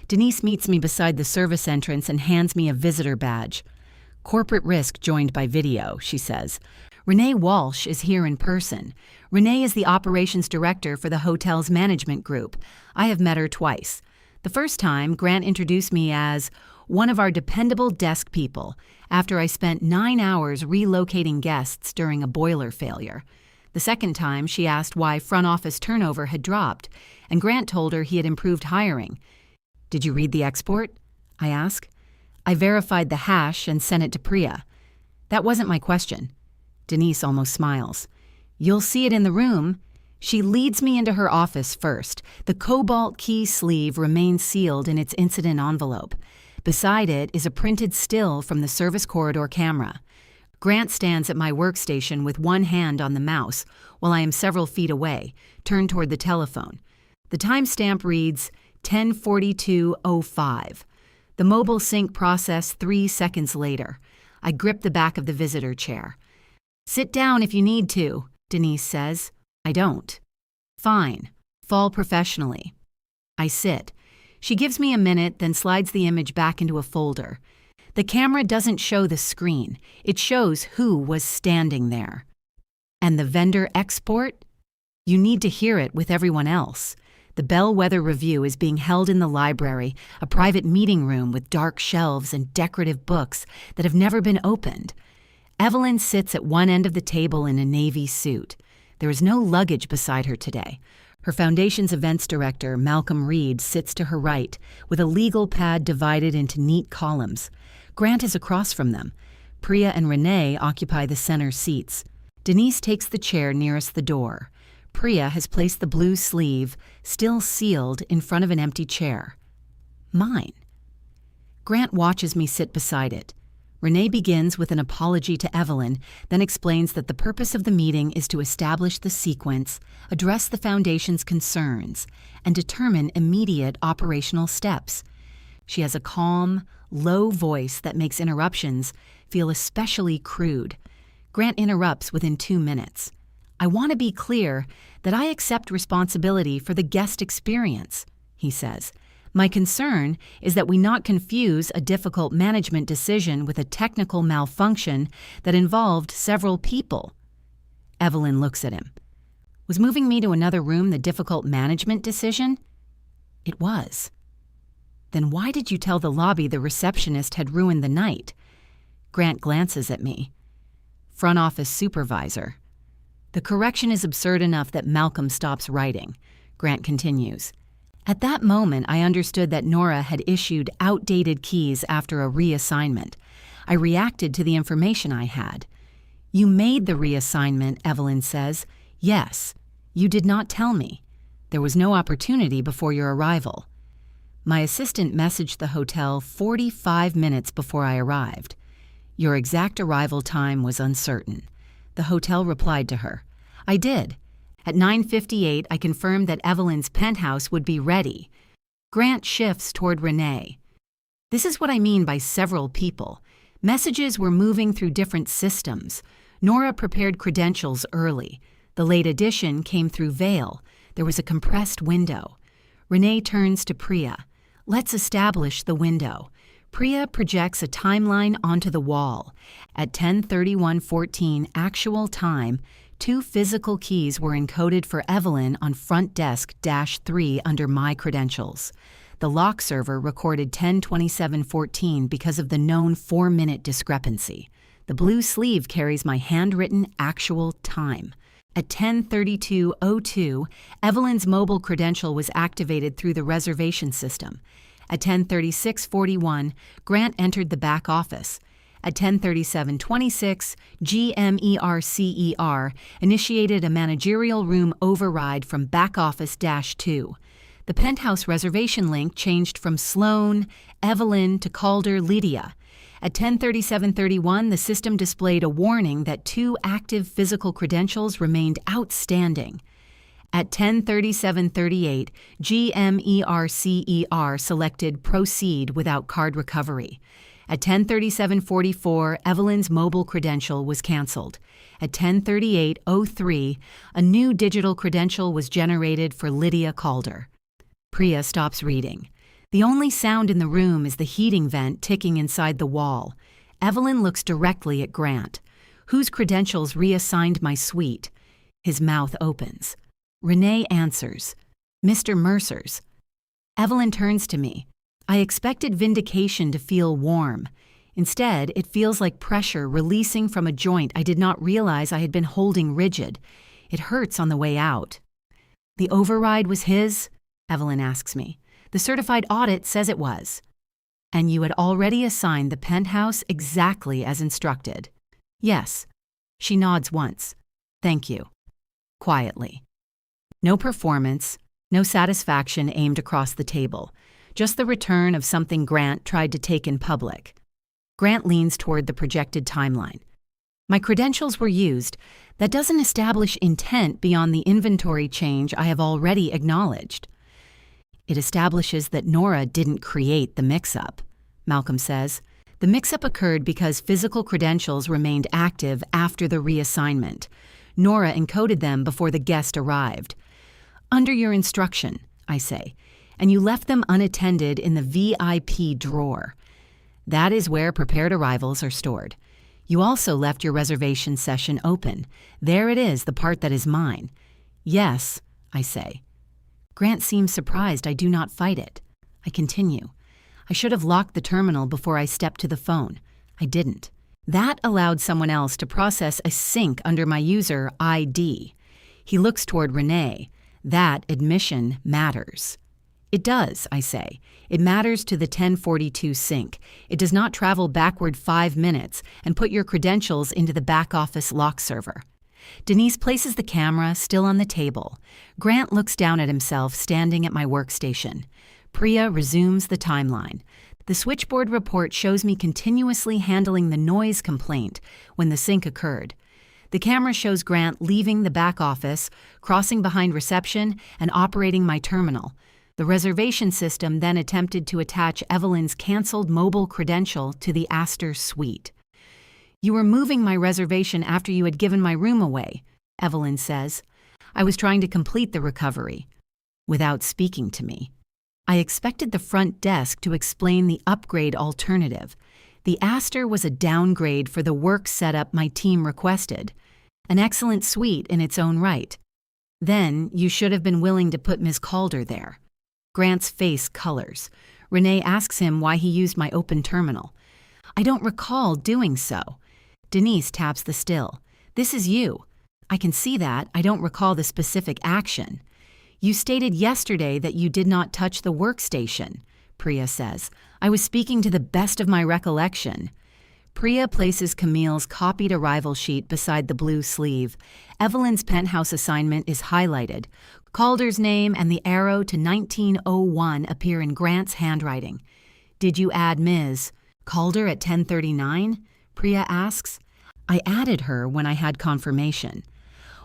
Speaker 1: Denise meets me beside the service entrance and hands me a visitor badge. Corporate risk joined by video, she says. Renee Walsh is here in person. Renee is the operations director for the hotel's management group. I have met her twice. The first time, Grant introduced me as one of our dependable desk people after I spent 9 hours relocating guests during a boiler failure. The second time, she asked why front office turnover had dropped, and Grant told her he had improved hiring. Did you read the export? I ask. I verified the hash and sent it to Priya. That wasn't my question. Denise almost smiles. You'll see it in the room. She leads me into her office first. The cobalt key sleeve remains sealed in its incident envelope. Beside it is a printed still from the service corridor camera. Grant stands at my workstation with one hand on the mouse, while I am several feet away, turned toward the telephone. The timestamp reads 10:42:05. The mobile sync process 3 seconds later. I grip the back of the visitor chair. Sit down if you need to, Denise says. I don't. Fine. Fall professionally. I sit. She gives me a minute, then slides the image back into a folder. The camera doesn't show the screen. It shows who was standing there. And the vendor export? You need to hear it with everyone else. The Bellwether Review is being held in the library, a private meeting room with dark shelves and decorative books that have never been opened. Evelyn sits at one end of the table in a navy suit. There is no luggage beside her today. Her foundation's events director, Malcolm Reed, sits to her right, with a legal pad divided into neat columns. Grant is across from them. Priya and Renee occupy the center seats. Denise takes the chair nearest the door. Priya has placed the blue sleeve, still sealed, in front of an empty chair. Mine. Grant watches me sit beside it. Renee begins with an apology to Evelyn, then explains that the purpose of the meeting is to establish the sequence, address the foundation's concerns, and determine immediate operational steps. She has a calm, low voice that makes interruptions feel especially crude. Grant interrupts within 2 minutes. I want to be clear that I accept responsibility for the guest experience, he says. My concern is that we not confuse a difficult management decision with a technical malfunction that involved several people. Evelyn looks at him. Was moving me to another room the difficult management decision? It was. Then why did you tell the lobby the receptionist had ruined the night? Grant glances at me. Front office supervisor. The correction is absurd enough that Malcolm stops writing. Grant continues. At that moment, I understood that Nora had issued outdated keys after a reassignment. I reacted to the information I had. You made the reassignment, Evelyn says. Yes. You did not tell me. There was no opportunity before your arrival. My assistant messaged the hotel 45 minutes before I arrived. Your exact arrival time was uncertain. The hotel replied to her. I did. At 9:58, I confirmed that Evelyn's penthouse would be ready. Grant shifts toward Renee. This is what I mean by several people. Messages were moving through different systems. Nora prepared credentials early. The late addition came through Vail. There was a compressed window. Renee turns to Priya. Let's establish the window. Priya projects a timeline onto the wall. At 10:31:14 actual time, 2 physical keys were encoded for Evelyn on front desk -3 under my credentials. The lock server recorded 10:27:14 because of the known 4-minute discrepancy. The blue sleeve carries my handwritten actual time. At 10:32:02, Evelyn's mobile credential was activated through the reservation system. At 10:36:41, Grant entered the back office. At 10:37:26, GMERCER initiated a managerial room override from back office -2. The penthouse reservation link changed from Sloan, Evelyn to Calder, Lydia. At 10:37:31, the system displayed a warning that 2 active physical credentials remained outstanding. At 10:37:38, GMERCER selected Proceed without card recovery. At 10:37:44, Evelyn's mobile credential was canceled. At 10:38:03, a new digital credential was generated for Lydia Calder. Priya stops reading. The only sound in the room is the heating vent ticking inside the wall. Evelyn looks directly at Grant. Whose credentials reassigned my suite? His mouth opens. Renee answers. Mr. Mercer's. Evelyn turns to me. I expected vindication to feel warm. Instead, it feels like pressure releasing from a joint I did not realize I had been holding rigid. It hurts on the way out. The override was his? Evelyn asks me. The certified audit says it was. And you had already assigned the penthouse exactly as instructed. Yes. She nods once. Thank you. Quietly. No performance, no satisfaction aimed across the table, just the return of something Grant tried to take in public. Grant leans toward the projected timeline. My credentials were used. That doesn't establish intent beyond the inventory change I have already acknowledged. It establishes that Nora didn't create the mix-up, Malcolm says. The mix-up occurred because physical credentials remained active after the reassignment. Nora encoded them before the guest arrived. Under your instruction, I say, and you left them unattended in the VIP drawer. That is where prepared arrivals are stored. You also left your reservation session open. There it is, the part that is mine. Yes, I say. Grant seems surprised I do not fight it. I continue. I should have locked the terminal before I stepped to the phone. I didn't. That allowed someone else to process a sync under my user ID. He looks toward Renee. That admission matters. It does, I say. It matters to the 1042 sync. It does not travel backward 5 minutes and put your credentials into the back office lock server. Denise places the camera still on the table. Grant looks down at himself standing at my workstation. Priya resumes the timeline. The switchboard report shows me continuously handling the noise complaint when the sync occurred. The camera shows Grant leaving the back office, crossing behind reception, and operating my terminal. The reservation system then attempted to attach Evelyn's canceled mobile credential to the Astor suite. You were moving my reservation after you had given my room away, Evelyn says. I was trying to complete the recovery. Without speaking to me. I expected the front desk to explain the upgrade alternative. The Astor was a downgrade for the work setup my team requested. An excellent suite in its own right. Then you should have been willing to put Ms. Calder there. Grant's face colors. Renee asks him why he used my open terminal. I don't recall doing so. Denise taps the still. This is you. I can see that. I don't recall the specific action. You stated yesterday that you did not touch the workstation, Priya says. I was speaking to the best of my recollection. Priya places Camille's copied arrival sheet beside the blue sleeve. Evelyn's penthouse assignment is highlighted. Calder's name and the arrow to 1901 appear in Grant's handwriting. Did you add Ms. Calder at 10:39? Priya asks. I added her when I had confirmation.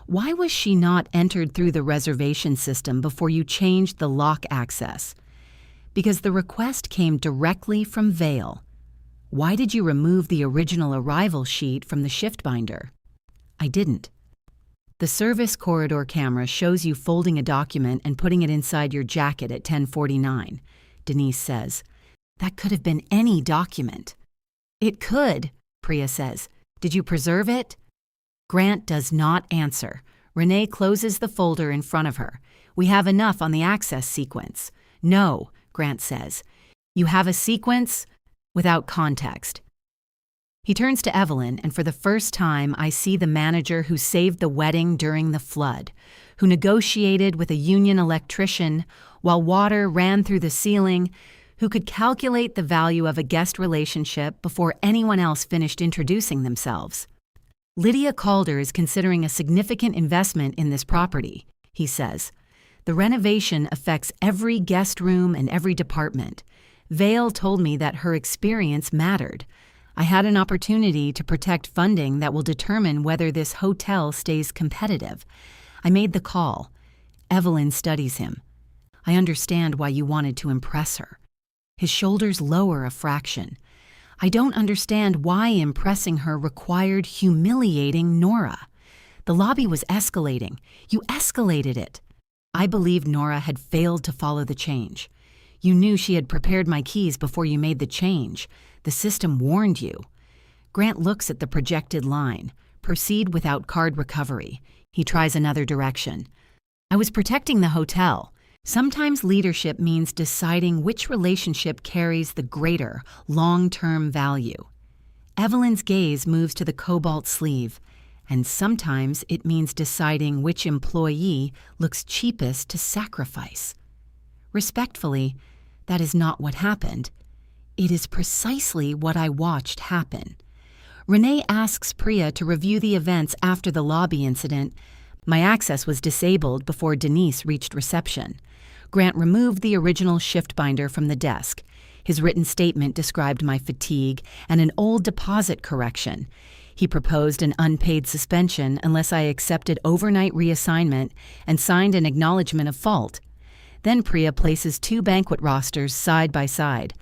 Speaker 1: Why was she not entered through the reservation system before you changed the lock access? Because the request came directly from Vail. Why did you remove the original arrival sheet from the shift binder? I didn't. The service corridor camera shows you folding a document and putting it inside your jacket at 10:49, Denise says. That could have been any document. It could, Priya says. Did you preserve it? Grant does not answer. Renee closes the folder in front of her. We have enough on the access sequence. No, Grant says. You have a sequence without context. He turns to Evelyn, and for the first time I see the manager who saved the wedding during the flood, who negotiated with a union electrician while water ran through the ceiling, who could calculate the value of a guest relationship before anyone else finished introducing themselves. Lydia Calder is considering a significant investment in this property, he says. The renovation affects every guest room and every department. Vail told me that her experience mattered. I had an opportunity to protect funding that will determine whether this hotel stays competitive. I made the call. Evelyn studies him. I understand why you wanted to impress her. His shoulders lower a fraction. I don't understand why impressing her required humiliating Nora. The lobby was escalating. You escalated it. I believed Nora had failed to follow the change. You knew she had prepared my keys before you made the change. The system warned you. Grant looks at the projected line. Proceed without card recovery. He tries another direction. I was protecting the hotel. Sometimes leadership means deciding which relationship carries the greater, long-term value. Evelyn's gaze moves to the cobalt sleeve, and sometimes it means deciding which employee looks cheapest to sacrifice. Respectfully, that is not what happened. It is precisely what I watched happen. Renee asks Priya to review the events after the lobby incident. My access was disabled before Denise reached reception. Grant removed the original shift binder from the desk. His written statement described my fatigue and an old deposit correction. He proposed an unpaid suspension unless I accepted overnight reassignment and signed an acknowledgement of fault. Then Priya places 2 banquet rosters side by side.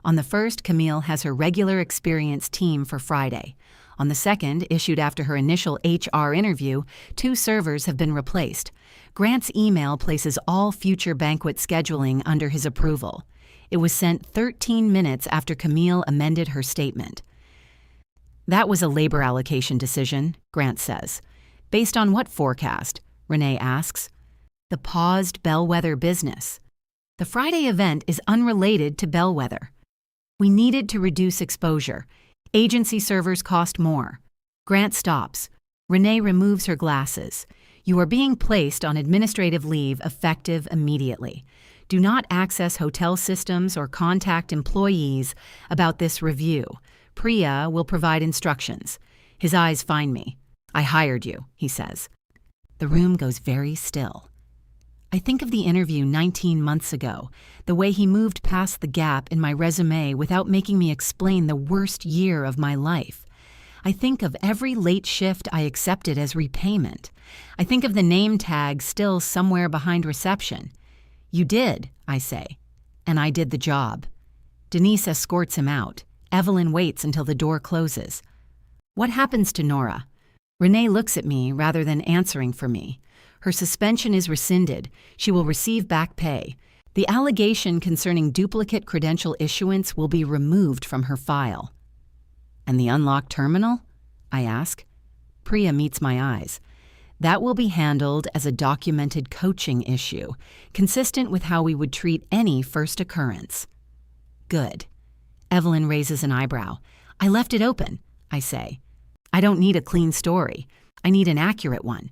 Speaker 1: On the first, Camille has her regular experienced team for Friday. On the second, issued after her initial HR interview, 2 servers have been replaced. Grant's email places all future banquet scheduling under his approval. It was sent 13 minutes after Camille amended her statement. That was a labor allocation decision, Grant says. Based on what forecast? Renee asks. The paused Bellwether business. The Friday event is unrelated to Bellwether. We needed to reduce exposure. Agency servers cost more. Grant stops. Renee removes her glasses. You are being placed on administrative leave effective immediately. Do not access hotel systems or contact employees about this review. Priya will provide instructions. His eyes find me. I hired you, he says. The room goes very still. I think of the interview 19 months ago, the way he moved past the gap in my resume without making me explain the worst year of my life. I think of every late shift I accepted as repayment. I think of the name tag still somewhere behind reception. You did, I say, and I did the job. Denise escorts him out. Evelyn waits until the door closes. What happens to Nora? Renee looks at me rather than answering for me. Her suspension is rescinded. She will receive back pay. The allegation concerning duplicate credential issuance will be removed from her file. And the unlocked terminal? I ask. Priya meets my eyes. That will be handled as a documented coaching issue, consistent with how we would treat any first occurrence. Good. Evelyn raises an eyebrow. I left it open, I say. I don't need a clean story. I need an accurate one.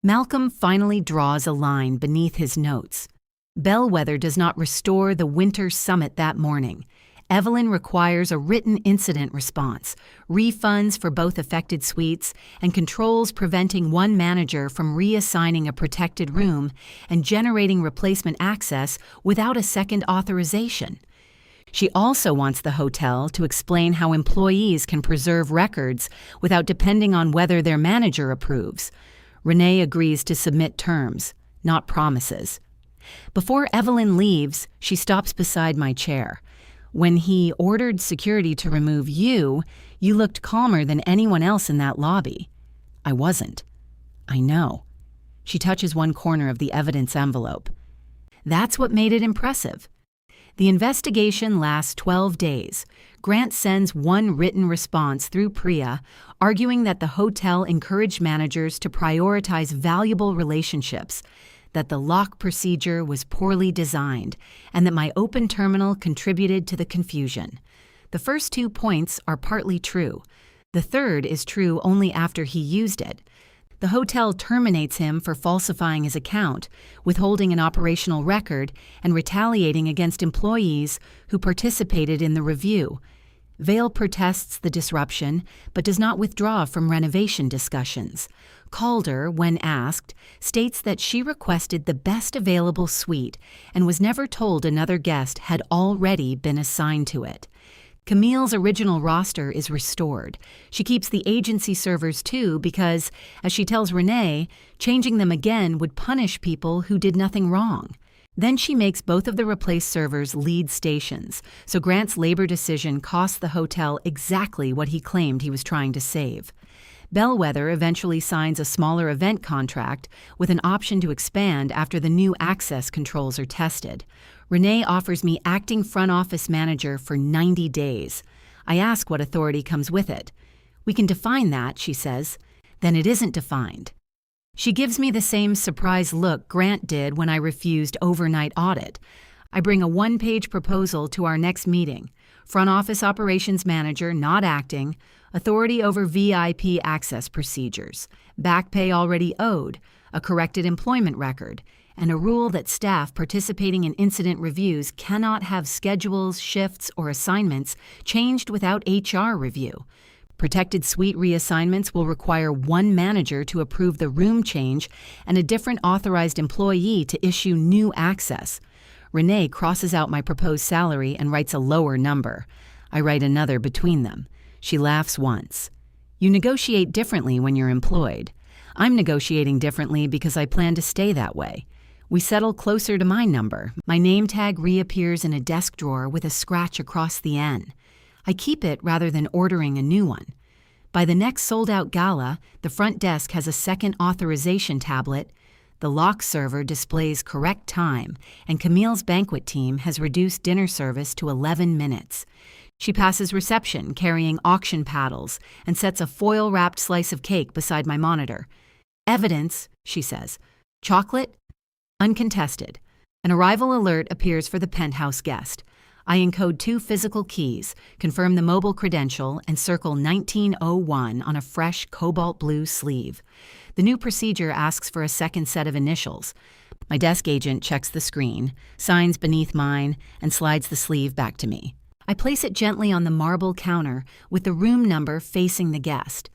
Speaker 1: Malcolm finally draws a line beneath his notes. Bellwether does not restore the winter summit that morning. Evelyn requires a written incident response, refunds for both affected suites, and controls preventing one manager from reassigning a protected room and generating replacement access without a second authorization. She also wants the hotel to explain how employees can preserve records without depending on whether their manager approves. Renee agrees to submit terms, not promises. Before Evelyn leaves, she stops beside my chair. When he ordered security to remove you, you looked calmer than anyone else in that lobby. I wasn't. I know. She touches one corner of the evidence envelope. That's what made it impressive. The investigation lasts 12 days. Grant sends one written response through Priya, arguing that the hotel encouraged managers to prioritize valuable relationships, that the lock procedure was poorly designed, and that my open terminal contributed to the confusion. The first 2 points are partly true. The third is true only after he used it. The hotel terminates him for falsifying his account, withholding an operational record, and retaliating against employees who participated in the review. Vail protests the disruption, but does not withdraw from renovation discussions. Calder, when asked, states that she requested the best available suite and was never told another guest had already been assigned to it. Camille's original roster is restored. She keeps the agency servers too because, as she tells Renee, changing them again would punish people who did nothing wrong. Then she makes both of the replaced servers lead stations, so Grant's labor decision costs the hotel exactly what he claimed he was trying to save. Bellwether eventually signs a smaller event contract with an option to expand after the new access controls are tested. Renee offers me acting front office manager for 90 days. I ask what authority comes with it. We can define that, she says. Then it isn't defined. She gives me the same surprised look Grant did when I refused overnight audit. I bring a 1-page proposal to our next meeting. Front office operations manager not acting, authority over VIP access procedures, back pay already owed, a corrected employment record, and a rule that staff participating in incident reviews cannot have schedules, shifts, or assignments changed without HR review. Protected suite reassignments will require one manager to approve the room change and a different authorized employee to issue new access. Renee crosses out my proposed salary and writes a lower number. I write another between them. She laughs once. You negotiate differently when you're employed. I'm negotiating differently because I plan to stay that way. We settle closer to my number. My name tag reappears in a desk drawer with a scratch across the N. I keep it rather than ordering a new one. By the next sold-out gala, the front desk has a second authorization tablet, the lock server displays correct time, and Camille's banquet team has reduced dinner service to 11 minutes. She passes reception carrying auction paddles and sets a foil-wrapped slice of cake beside my monitor. Evidence, she says. Chocolate? Uncontested. An arrival alert appears for the penthouse guest. I encode 2 physical keys, confirm the mobile credential, and circle 1901 on a fresh cobalt blue sleeve. The new procedure asks for a second set of initials. My desk agent checks the screen, signs beneath mine, and slides the sleeve back to me. I place it gently on the marble counter with the room number facing the guest.